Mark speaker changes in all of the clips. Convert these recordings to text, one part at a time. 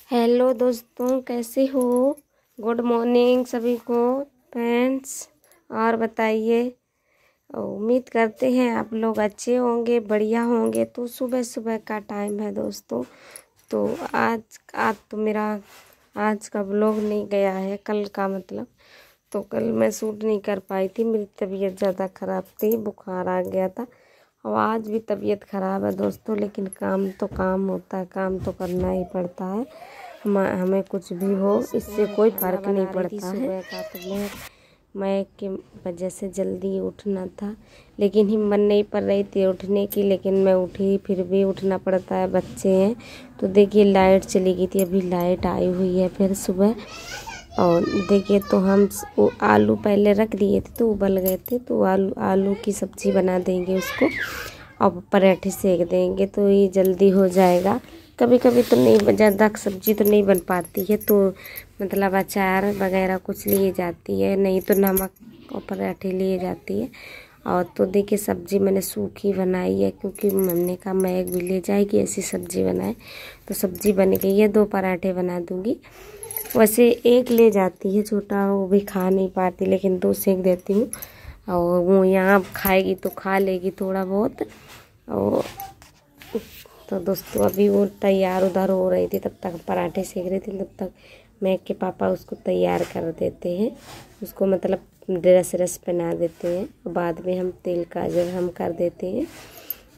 Speaker 1: Hello दोस्तों, कैसे हो। गुड मॉर्निंग सभी को फ्रेंड्स। और बताइए, उम्मीद करते हैं आप लोग अच्छे होंगे, बढ़िया होंगे। तो सुबह सुबह का टाइम है दोस्तों। तो आज तो मेरा आज का व्लॉग नहीं गया है, कल का मतलब। तो कल मैं शूट नहीं कर पाई थी, मेरी तबीयत ज़्यादा ख़राब थी, बुखार आ गया था। और आज भी तबीयत ख़राब है दोस्तों, लेकिन काम तो काम होता है, काम तो करना ही पड़ता है। हमें कुछ भी हो इससे कोई फ़र्क नहीं पड़ता है। तो मैं की वजह से जल्दी उठना था, लेकिन हिम्मत नहीं पड़ रही थी उठने की। लेकिन मैं उठी, फिर भी उठना पड़ता है, बच्चे हैं। तो देखिए लाइट चली गई थी, अभी लाइट आई हुई है फिर सुबह। और देखिए तो हम आलू पहले रख दिए थे तो उबल गए थे, तो आलू की सब्ज़ी बना देंगे उसको, और पराठे सेक देंगे तो ये जल्दी हो जाएगा। कभी कभी तो नहीं, ज़्यादा सब्ज़ी तो नहीं बन पाती है, तो मतलब अचार वगैरह कुछ लिए जाती है, नहीं तो नमक और पराठे लिए जाती है। और तो देखिए सब्ज़ी मैंने सूखी बनाई है, क्योंकि हमने कहा मैग भी ले जाएगी ऐसी सब्ज़ी बनाए। तो सब्ज़ी बन गई है, 2 पराठे बना दूँगी। वैसे एक ले जाती है छोटा, वो भी खा नहीं पाती, लेकिन 2 सेक देती हूँ। और वो यहाँ खाएगी तो खा लेगी थोड़ा बहुत। और तो दोस्तों अभी वो तैयार उधर हो रही थी, तब तक पराठे सेक रही थी, तब तक मैं के पापा उसको तैयार कर देते हैं, उसको मतलब ड्रेस पहना देते हैं। और बाद में हम तेल काजल हम कर देते हैं,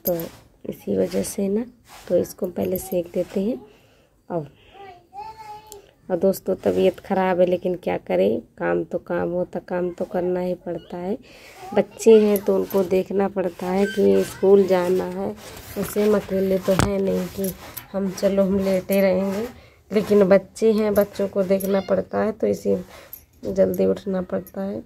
Speaker 1: तो इसी वजह से ना तो इसको पहले सेक देते हैं। और दोस्तों तबीयत ख़राब है, लेकिन क्या करें, काम तो काम होता, काम तो करना ही पड़ता है। बच्चे हैं तो उनको देखना पड़ता है कि स्कूल जाना है। वैसे हम अकेले तो हैं नहीं कि हम लेटे रहेंगे, लेकिन बच्चे हैं, बच्चों को देखना पड़ता है, तो इसी जल्दी उठना पड़ता है।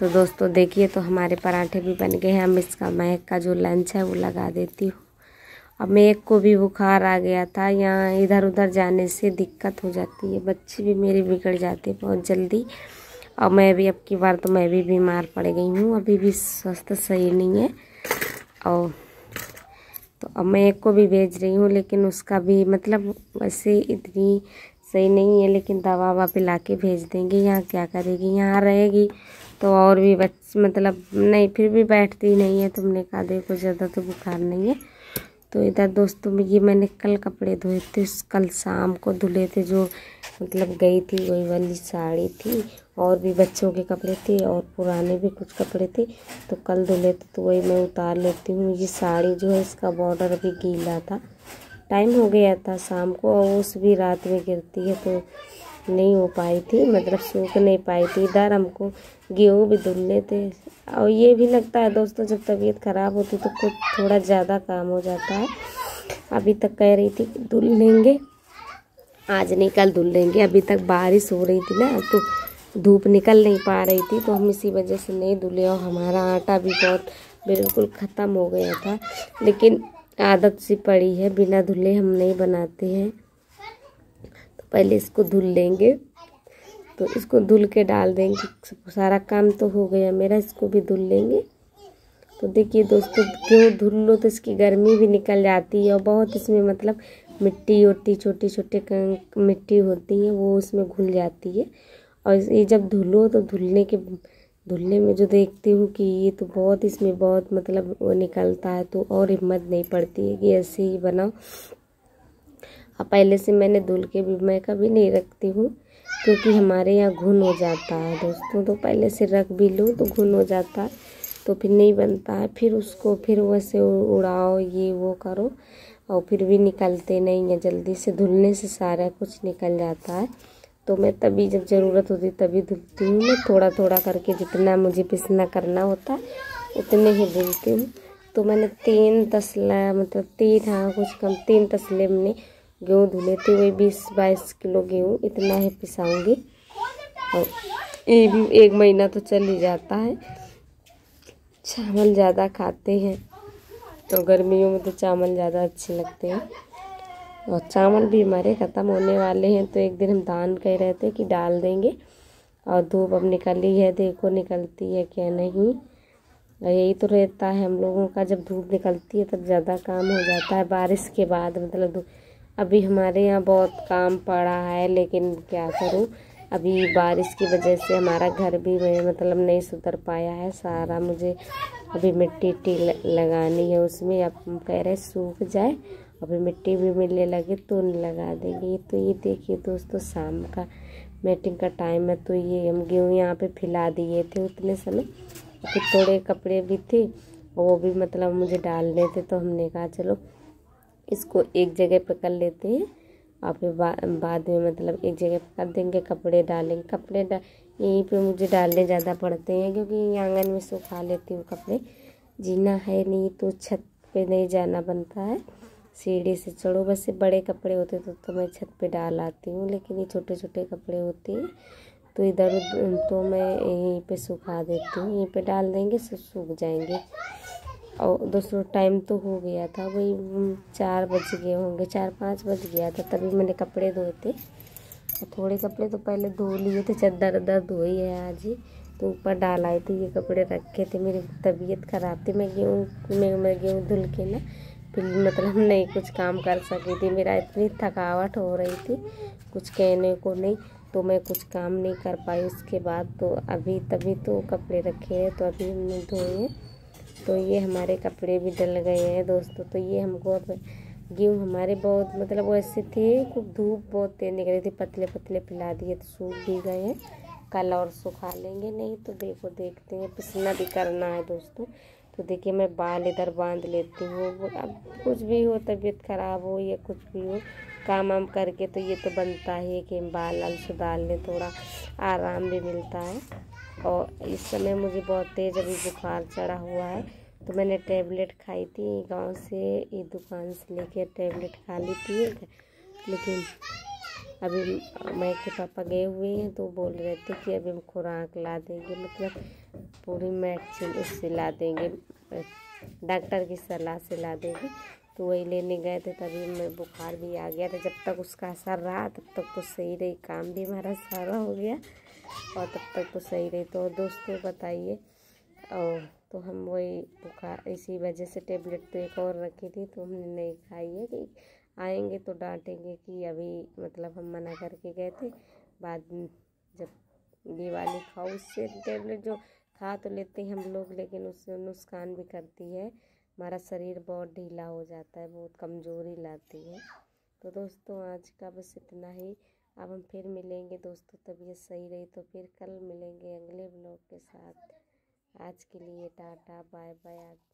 Speaker 1: तो दोस्तों देखिए तो हमारे पराठे भी बन गए हैं। हम इसका महक का जो लंच है वो लगा देती हूँ। अब मेरे को भी बुखार आ गया था, यहाँ इधर उधर जाने से दिक्कत हो जाती है, बच्चे भी मेरे बिगड़ जाते बहुत जल्दी। और मैं भी अब की बार तो मैं भी बीमार पड़ गई हूँ, अभी भी स्वास्थ्य सही नहीं है। और तो अब मैं एक को भी भेज रही हूँ, लेकिन उसका भी मतलब वैसे इतनी सही नहीं है, लेकिन दवा ववा पिला के भेज देंगे। यहाँ क्या करेगी, यहाँ रहेगी तो और भी मतलब नहीं, फिर भी बैठती नहीं है। तुमने कहा देखो ज़्यादा तो बुखार नहीं है। तो इधर दोस्तों में ये मैंने कल कपड़े धोए थे, कल शाम को धुले थे, जो मतलब गई थी वही वाली साड़ी थी, और भी बच्चों के कपड़े थे और पुराने भी कुछ कपड़े थे, तो कल धुले थे, तो वही मैं उतार लेती हूँ। ये साड़ी जो है इसका बॉर्डर भी गीला था, टाइम हो गया था शाम को, और उस भी रात में गिरती है तो नहीं हो पाई थी, मतलब सूख नहीं पाई थी। इधर हमको गेहूँ भी धुलने थे। और ये भी लगता है दोस्तों, जब तबीयत ख़राब होती तो कुछ थोड़ा ज़्यादा काम हो जाता है। अभी तक कह रही थी धुल लेंगे, आज नहीं कल धुल लेंगे। अभी तक बारिश हो रही थी ना, तो धूप निकल नहीं पा रही थी, तो हम इसी वजह से नहीं धुले। और हमारा आटा भी बहुत बिल्कुल ख़त्म हो गया था, लेकिन आदत सी पड़ी है, बिना धुले हम नहीं बनाते हैं। तो पहले इसको धुल लेंगे, तो इसको धुल के डाल देंगे। सारा काम तो हो गया मेरा, इसको भी धुल लेंगे। तो देखिए दोस्तों, क्यों धुल लो तो इसकी गर्मी भी निकल जाती है, और बहुत इसमें मतलब मिट्टी होती, छोटी छोटी मिट्टी होती है, वो उसमें घुल जाती है। और ये जब धुलो तो धुलने में जो देखती हूँ कि ये तो बहुत इसमें बहुत मतलब वो निकलता है, तो और हिम्मत नहीं पड़ती है कि ऐसे ही बनाओ। अब पहले से मैंने धुल के भी मैं कभी नहीं रखती हूँ, क्योंकि हमारे यहाँ घुन हो जाता है दोस्तों, तो पहले से रख भी लो तो घुन हो जाता है, तो फिर नहीं बनता है। फिर उसको फिर वैसे उड़ाओ, ये वो करो, और फिर भी निकलते नहीं है जल्दी से। धुलने से सारा कुछ निकल जाता है, तो मैं तभी जब ज़रूरत होती तभी धुलती हूँ। मैं थोड़ा थोड़ा करके जितना मुझे पिसना करना होता है उतने ही धुलती हूँ। तो मैंने 3 तसला मतलब 3 हाँ कुछ कम 3 तसले मैंने गेहूँ धुले थे, वही 20-22 किलो गेहूँ इतना ही पिसाऊंगी। और ये भी 1 महीना तो चल ही जाता है। चावल ज़्यादा खाते हैं, तो गर्मियों में तो चावल ज़्यादा अच्छे लगते हैं, और चावल भी हमारे ख़त्म होने वाले हैं। तो एक दिन हम धान कह रहे थे कि डाल देंगे, और धूप अब निकली है, देखो निकलती है क्या नहीं। यही तो रहता है हम लोगों का, जब धूप निकलती है तब ज़्यादा काम हो जाता है, बारिश के बाद मतलब अभी हमारे यहाँ बहुत काम पड़ा है, लेकिन क्या करूँ, अभी बारिश की वजह से हमारा घर भी मतलब नहीं सुधर पाया है सारा। मुझे अभी मिट्टी लगानी है उसमें, अब कह रहे सूख जाए, अभी मिट्टी भी मिलने लगे तो लगा देंगे। तो ये देखिए दोस्तों, शाम का मीटिंग का टाइम है, तो ये हम गेहूँ यहाँ पे फैला दिए थे उतने समय। फिर थोड़े कपड़े भी थे, वो भी मतलब मुझे डालने थे, तो हमने कहा चलो इसको एक जगह पे कर लेते हैं, और फिर बाद में मतलब एक जगह पे कर देंगे, कपड़े डालेंगे। यहीं पे मुझे डालने ज़्यादा पड़ते हैं, क्योंकि आंगन में सुखा लेती हूँ कपड़े। जीना है नहीं तो छत पे नहीं जाना बनता है, सीढ़ी से चढ़ो। बस ये बड़े कपड़े होते तो मैं छत पे डाल आती हूँ, लेकिन ये छोटे छोटे कपड़े होते हैं तो इधर तो मैं यहीं पे सुखा देती हूँ, यहीं पे डाल देंगे सूख जाएंगे। और दोस्तों टाइम तो हो गया था, वही 4 बज गए होंगे, 4-5 बज गया था, तभी मैंने कपड़े धोए थे। थोड़े कपड़े तो पहले धो लिए थे, चादर धोई है आज ही, तो ऊपर डाल आई थी। ये कपड़े रखे थे, मेरी तबीयत खराब थी, मैं गेहूँ धुल के ना फिर मतलब नहीं कुछ काम कर सकी थी, मेरा इतनी थकावट हो रही थी कुछ कहने को नहीं, तो मैं कुछ काम नहीं कर पाई उसके बाद। तो अभी तभी तो कपड़े रखे हैं, तो अभी हमने धोए हैं। तो ये हमारे कपड़े भी डल गए हैं दोस्तों। तो ये हमको अब गेहूँ हमारे बहुत मतलब वैसे थे, खूब धूप बहुत तेज निकली थी, पतले पतले फैला दिए तो सूख भी गए हैं। कल और सुखा लेंगे, नहीं तो देखते हैं, पसीना भी करना है दोस्तों। तो देखिए मैं बाल इधर बांध लेती हूँ। अब कुछ भी हो, तबीयत खराब हो या कुछ भी हो, काम वाम करके तो ये तो बनता है कि बाल सुधार लें, थोड़ा आराम भी मिलता है। और इस समय मुझे बहुत तेज़ अभी बुखार चढ़ा हुआ है, तो मैंने टेबलेट खाई थी गांव से, ये दुकान से लेके टेबलेट खा ली थी। लेकिन अभी मैं के पापा गए हुए हैं, तो बोल रहे थे कि अभी हम खुराक ला देंगे, मतलब पूरी मेडिसिन उससे ला देंगे, डॉक्टर की सलाह से ला देंगे। तो वही लेने गए थे, तभी मैं बुखार भी आ गया था। जब तक उसका असर रहा तब तक तो सही रही, काम भी हमारा सारा हो गया और तब तक तो सही रही। तो दोस्तों बताइए, और तो हम वही बुखार इसी वजह से टेबलेट तो एक और रखी थी, तो हमने नहीं खाई है कि आएंगे तो डांटेंगे कि अभी मतलब हम मना करके गए थे, बाद में जब ये वाली खाओ, उससे टेबलेट जो खा तो लेते हैं हम लोग, लेकिन उससे नुकसान भी करती है, हमारा शरीर बहुत ढीला हो जाता है, बहुत कमज़ोरी लाती है। तो दोस्तों आज का बस इतना ही, अब हम फिर मिलेंगे दोस्तों, तबीयत सही रही तो फिर कल मिलेंगे अगले ब्लॉग के साथ। आज के लिए टाटा बाय बाय।